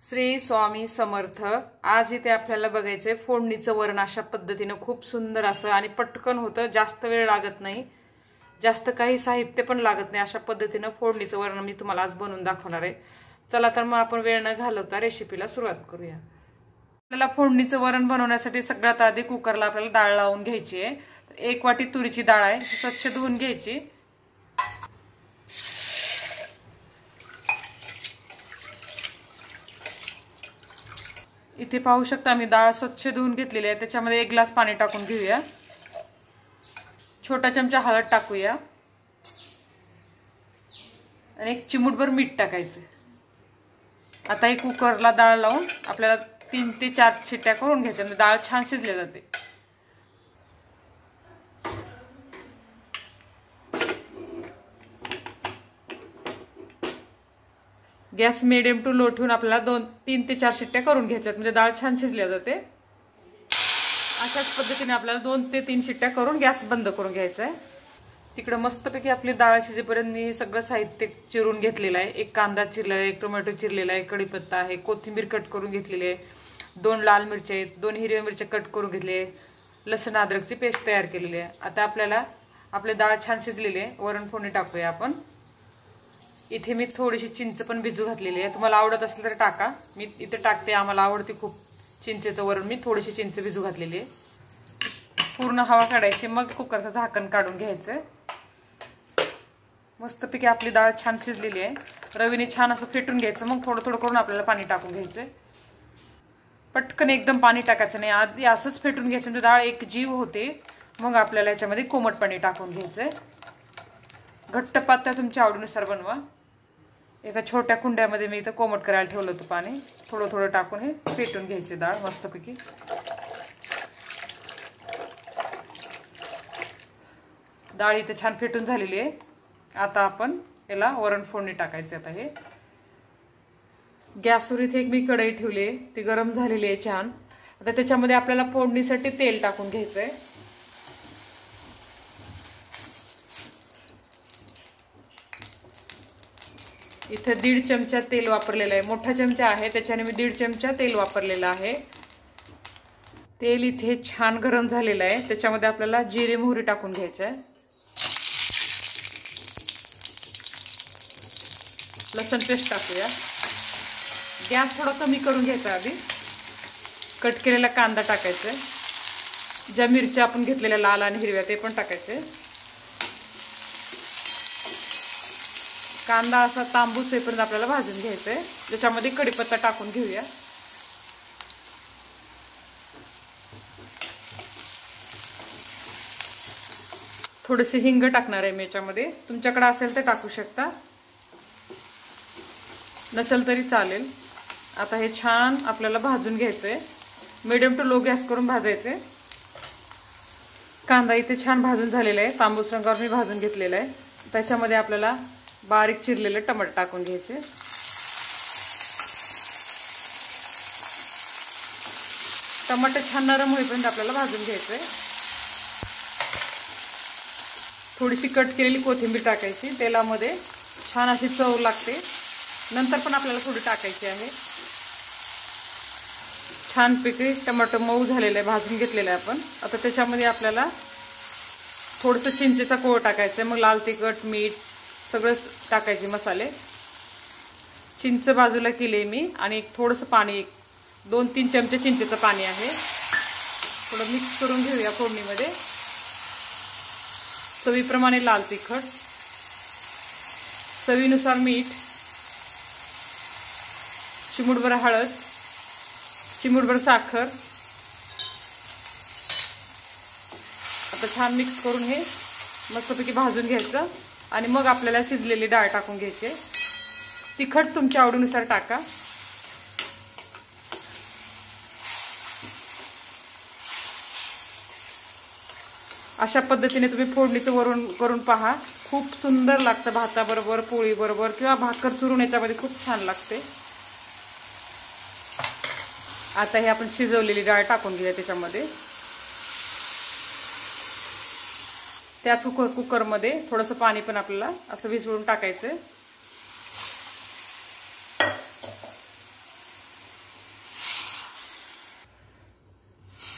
श्री स्वामी समर्थ। आज इथे आपल्याला बघायचंय फोडणीचं वरण अशा पद्धतीने खूप सुंदर असं आणि पटकन होतं, जास्त वेळ लागत नाही, जास्त काही साहित्य पण लागत नाही। अशा पद्धतीने फोडणीचं वरण मी तुम्हाला आज बनवून दाखवणार आहे। चला तर मग आपण वेळ न घालवता रेसिपीला सुरुवात करूया। आपल्याला फोडणीचं वरण बनवण्यासाठी सगळ्यात आधी कुकरला आपल्याला डाळ लावून घ्यायची आहे। 1 वाटी तुरीची डाळ आहे, स्वच्छ धुवून घ्यायची। इथे पाहू शकता मी डाळ स्वच्छ धुवून घेतलेली आहे। त्याच्यामध्ये 1 ग्लास पाणी टाकून घेऊया। छोटा चमचा हळद टाकूया आणि 1 चिमूटभर मीठ टाकायचं। आता हे कुकरला डाळ लावून आपल्याला 3 ते 4 शिट्ट्या करून घ्यायच्या, म्हणजे डाळ छान शिजली जाते। गॅस मीडियम टू लो ठेवून आपल्याला 3 ते 4 शिट्ट्या करून घ्यायच्यात, म्हणजे डाळ छान शिजली जाते। अशाच पद्धतीने आपल्याला 2 ते 3 शिट्ट्या करून गॅस बंद करून घ्यायचा आहे। तिकडे मस्तपैकी आपली डाळ शिजेपर्यंत मी सगळं साहित्य चिरून घेतलेलं आहे। 1 कांदा चिरलेला आहे, 1 टोमॅटो चिरलेला आहे, कढीपत्ता आहे, कोथिंबीर कट करून घेतलेली आहे, 2 लाल मिरच्या आहेत, 2 हिरव्या मिरच्या कट करून घेतले, लसूण अद्रकची पेस्ट तयार केलेली आहे। आता आपल्याला आपली डाळ छान शिजलेली आहे, वरण फोडणी टाकूया आपण। इथे मी थोडीशी चिंच पण भिजू घातलेली आहे, तुम्हाला आवडत असेल तर टाका, मी इथे टाकते, आम्हाला आवडते खूप चिंचेचं वरण। मी थोडीशी चिंच भिजू घातलेली आहे। पूर्ण हवा काढायची, मग कुकरचं झाकण काढून घ्यायचं। मस्तपैकी आपली डाळ छान शिजलेली आहे। रवीने छान असं फेटून घ्यायचं, मग थोडं थोडं करून आपल्याला पाणी टाकून घ्यायचं। पटकन एकदम पाणी टाकायचं नाही, आधी असंच फेटून घ्यायचं, म्हणजे डाळ एक जीव होते। मग आपल्याला याच्यामध्ये कोमट पाणी टाकून घ्यायचंय। घट्ट पातळ तुमच्या आवडीनुसार बनवा। एका छोट्या कुंड्यामध्ये मी इथं कोमट करायला ठेवलं होतं पाणी, थोडं थोडं टाकून हे फेटून घ्यायचे डाळ मस्तपैकी। डाळ इथे छान फेटून झालेली आहे। आता आपण याला वरण फोडणी टाकायचे। आता हे गॅसवर इथे एक मी कढई ठेवली आहे, ती गरम झालेली आहे छान। आता त्याच्यामध्ये आपल्याला फोडणीसाठी तेल टाकून घ्यायचंय। इथे 1.5 चमचा तेल वापरलेलं आहे, मोठा चमचा आहे त्याच्याने मी 1.5 चमचा तेल वापरलेलं आहे। तेल इथे छान गरम झालेलं आहे, त्याच्यामध्ये आपल्याला जिरे मोहरी टाकून घ्यायचं आहे। लसूण पेस्ट टाकूया। गॅस थोडा कमी करून घ्यायचा। आधी कट केलेला कांदा टाकायचा, ज्या मिरच्या आपण घेतलेल्या लाल आणि हिरव्या ते पण टाकायचे। कांदा असा तांबूस होईपर्यंत आपल्याला भाजून घ्यायचा आहे। त्याच्यामध्ये कढीपत्ता टाकून घेऊया। थोडेसे हिंग टाकणार आहे मी याच्यामध्ये, तुमच्याकडे असेल तर टाकू शकता, नसेल तरी चालेल। आता हे छान आपल्याला भाजून घ्यायचंय, मीडियम टू लो गॅस करून भाजायचे। कांदा इथे छान भाजून झालेला आहे, तांबूस रंगावर मी भाजून घेतलेला आहे। त्याच्यामध्ये आपल्याला बारीक चिरलेले टमाटर टाकून घ्यायचे। टमाटर छान नरम होईपर्यंत आपल्याला भाजून घ्यायचंय। थोडीशी कट केलेली कोथिंबीर टाकायची, तेलामध्ये छान अशी चव लागते। नंतर पण आपल्याला थोडी टाकायची आहे। छानपैकी टमाटर मऊ झालेलं आहे, भाजून घेतलेलं आहे आपण। आता त्याच्यामध्ये आपल्याला थोडंसं चिंचेचा कोळ टाकायचा आहे, मग लाल तिखट, मीठ सगळं टाकायचे मसाले। चिंच बाजूला केली मी, आणि थोडंसं पाणी, 2-3 चमचे चिंचेचं पाणी आहे। थोडं मिक्स करून घेऊया फोडणीमध्ये। चवीप्रमाणे लाल तिखट, चवीनुसार मीठ, चिमूटभर हळद, चिमूटभर साखर। आता छान मिक्स करून हे मस्तपैकी भाजून घ्यायचं, आणि मग आपल्याला शिजलेली डाळ टाकून घ्यायची। तिखट तुमच्या आवडीनुसार टाका। अशा पद्धतीने तुम्ही फोडणीचं वरण करून पहा, खूप सुंदर लागतं। भाताबरोबर, पोळी बरोबर किंवा भाकर चुरून याच्यामध्ये खूप छान लागते। आता हे आपण शिजवलेली डाळ टाकून घेऊया त्याच्यामध्ये। त्याच कुकरमध्ये थोडंसं पाणी पण आपल्याला असं भिजवून टाकायचं।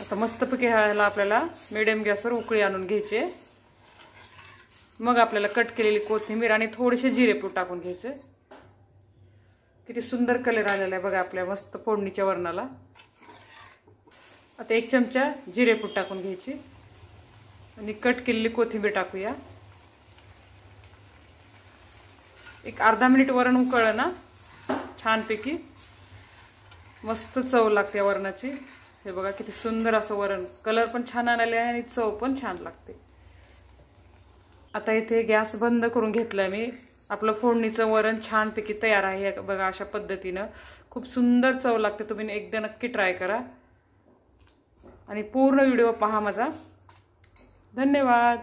आता मस्तपैकी ह्याला आपल्याला मिडियम गॅसवर उकळी आणून घ्यायची। मग आपल्याला कट केलेली कोथिंबीर आणि थोडेसे जिरेपूड टाकून घ्यायचे। किती सुंदर कलर आलेला आहे बघा आपल्या मस्त फोडणीच्या वरणाला। आता 1 चमचा जिरेपूड टाकून घ्यायची आणि कट केलेली कोथिंबीर टाकूया। एक अर्धा मिनिट वरण उकळलं ना छानपैकी मस्त चव लागते वरणाची। हे बघा किती सुंदर असं वरण, कलर पण छान आलेला आहे आणि चव पण छान लागते। आता इथे गॅस बंद करून घेतलाय मी। आपलं फोडणीचं वरण छानपैकी तयार आहे बघा। अशा पद्धतीनं खूप सुंदर चव लागते। तुम्ही एकदा नक्की ट्राय करा आणि पूर्ण व्हिडिओ पहा माझा। धन्यवाद।